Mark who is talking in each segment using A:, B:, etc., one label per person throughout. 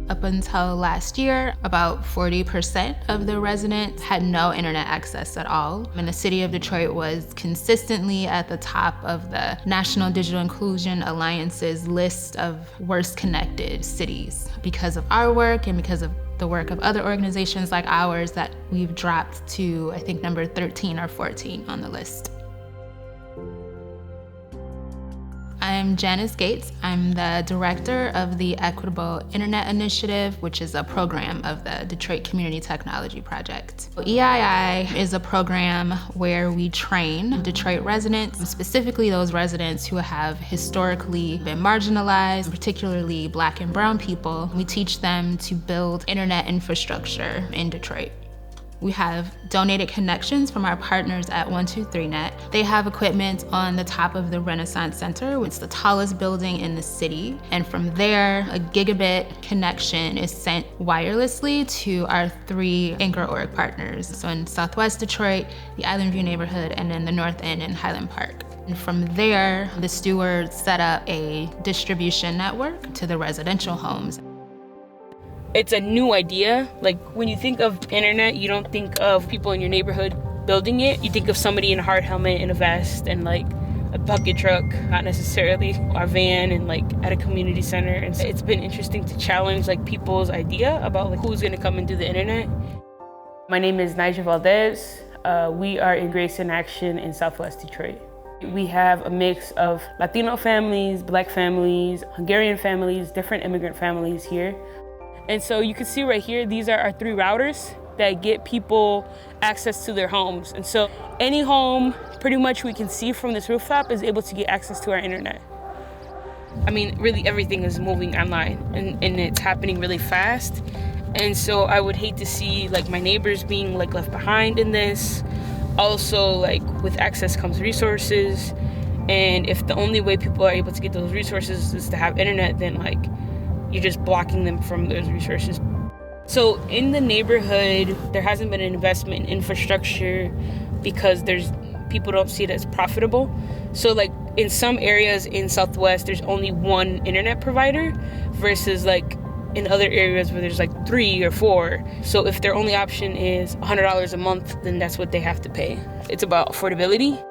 A: Up until last year, about 40% of the residents had no internet access at all. And the city of Detroit was consistently at the top of the National Digital Inclusion Alliance's list of worst connected cities. Because of our work and because of the work of other organizations like ours, that we've dropped to, I think, number 13 or 14 on the list. I'm Janice Gates. I'm the director of the Equitable Internet Initiative, which is a program of the Detroit Community Technology Project. EII is a program where we train Detroit residents, specifically those residents who have historically been marginalized, particularly Black and brown people. We teach them to build internet infrastructure in Detroit. We have donated connections from our partners at 123net. They have equipment on the top of the Renaissance Center. It's the tallest building in the city. And from there, a gigabit connection is sent wirelessly to our 3 anchor org partners. So in Southwest Detroit, the Island View neighborhood, and then the North End and Highland Park. And from there, the stewards set up a distribution network to the residential homes.
B: It's a new idea. Like, when you think of internet, you don't think of people in your neighborhood building it. You think of somebody in a hard helmet and a vest and like a bucket truck, not necessarily our van, and like at a community center. And so it's been interesting to challenge like people's idea about like who's gonna come and do the internet. My name is Nigel Valdez. We are in Grace in Action in Southwest Detroit. We have a mix of Latino families, Black families, Hungarian families, different immigrant families here. And so you can see right here, these are our 3 routers that get people access to their homes. And so any home, pretty much we can see from this rooftop, is able to get access to our internet. I mean, really everything is moving online and it's happening really fast. And so I would hate to see like my neighbors being like left behind in this. Also, like with access comes resources. And if the only way people are able to get those resources is to have internet, then like, you're just blocking them from those resources. So in the neighborhood, there hasn't been an investment in infrastructure because people don't see it as profitable. So like in some areas in Southwest, there's only 1 internet provider versus like in other areas where there's like 3 or 4. So if their only option is $100 a month, then that's what they have to pay. It's about affordability.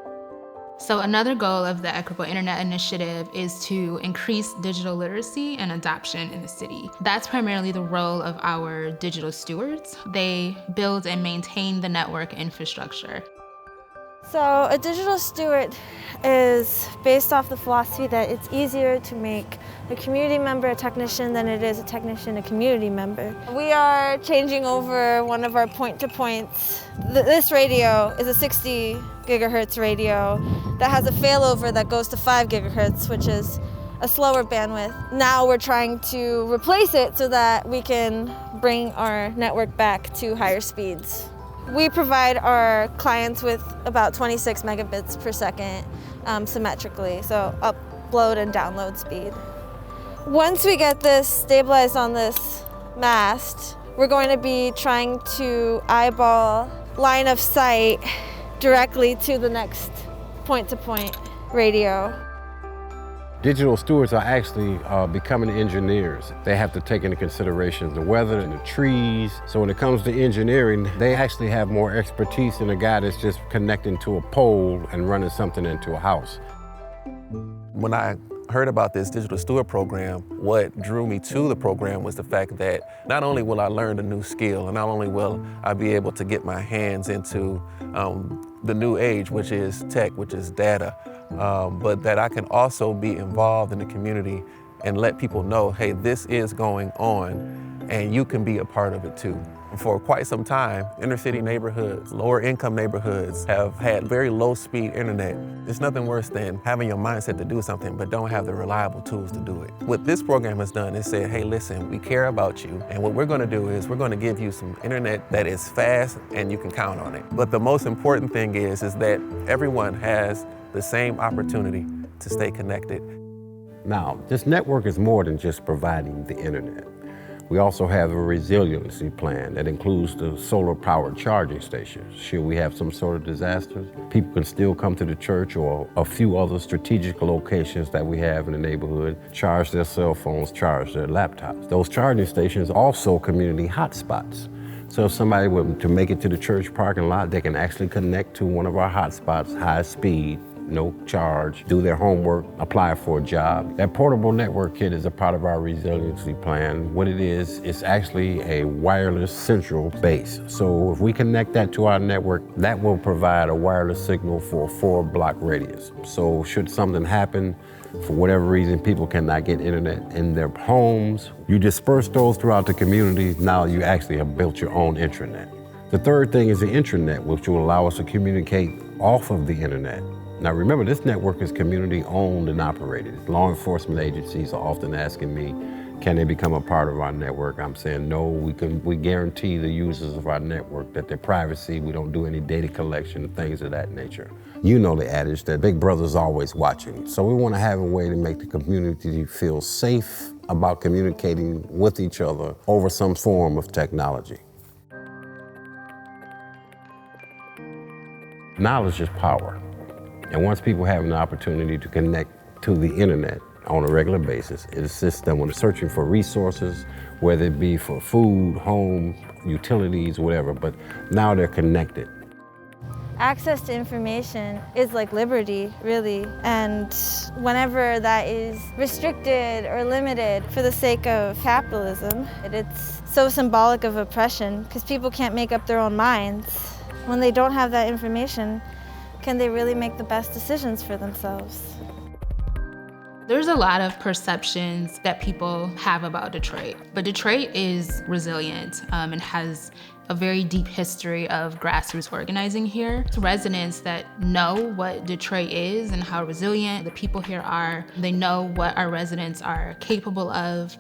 A: So another goal of the Equitable Internet Initiative is to increase digital literacy and adoption in the city. That's primarily the role of our digital stewards. They build and maintain the network infrastructure.
C: So a digital steward is based off the philosophy that it's easier to make a community member a technician than it is a technician a community member. We are changing over one of our point-to-points. This radio is a 60 gigahertz radio that has a failover that goes to 5 gigahertz, which is a slower bandwidth. Now we're trying to replace it so that we can bring our network back to higher speeds. We provide our clients with about 26 megabits per second symmetrically, so upload and download speed. Once we get this stabilized on this mast, we're going to be trying to eyeball line of sight directly to the next point-to-point radio.
D: Digital stewards are actually becoming engineers. They have to take into consideration the weather and the trees. So when it comes to engineering, they actually have more expertise than a guy that's just connecting to a pole and running something into a house.
E: When I heard about this digital steward program, what drew me to the program was the fact that not only will I learn a new skill, and not only will I be able to get my hands into the new age, which is tech, which is data, but that I can also be involved in the community and let people know, hey, this is going on and you can be a part of it too. For quite some time, inner city neighborhoods, lower income neighborhoods have had very low speed internet. It's nothing worse than having your mindset to do something but don't have the reliable tools to do it. What this program has done is said, hey, listen, we care about you, and what we're gonna do is we're gonna give you some internet that is fast and you can count on it. But the most important thing is that everyone has the same opportunity to stay connected.
D: Now, this network is more than just providing the internet. We also have a resiliency plan that includes the solar-powered charging stations. Should we have some sort of disasters, people can still come to the church or a few other strategic locations that we have in the neighborhood, charge their cell phones, charge their laptops. Those charging stations are also community hotspots. So if somebody were to make it to the church parking lot, they can actually connect to one of our hotspots, high speed, no charge, do their homework, apply for a job. That portable network kit is a part of our resiliency plan. What it is, it's actually a wireless central base. So if we connect that to our network, that will provide a wireless signal for a 4-block radius. So should something happen, for whatever reason, people cannot get internet in their homes, you disperse those throughout the community, now you actually have built your own intranet. The third thing is the intranet, which will allow us to communicate off of the internet. Now remember, this network is community owned and operated. Law enforcement agencies are often asking me, can they become a part of our network? I'm saying no, we guarantee the users of our network that their privacy, we don't do any data collection, things of that nature. You know the adage that Big Brother's always watching. So we want to have a way to make the community feel safe about communicating with each other over some form of technology. Knowledge is power. And once people have an opportunity to connect to the internet on a regular basis, it assists them when searching for resources, whether it be for food, home, utilities, whatever, but now they're connected.
C: Access to information is like liberty, really. And whenever that is restricted or limited for the sake of capitalism, it's so symbolic of oppression because people can't make up their own minds. When they don't have that information, can they really make the best decisions for themselves?
A: There's a lot of perceptions that people have about Detroit, but Detroit is resilient and has a very deep history of grassroots organizing here. Residents that know what Detroit is and how resilient the people here are, they know what our residents are capable of.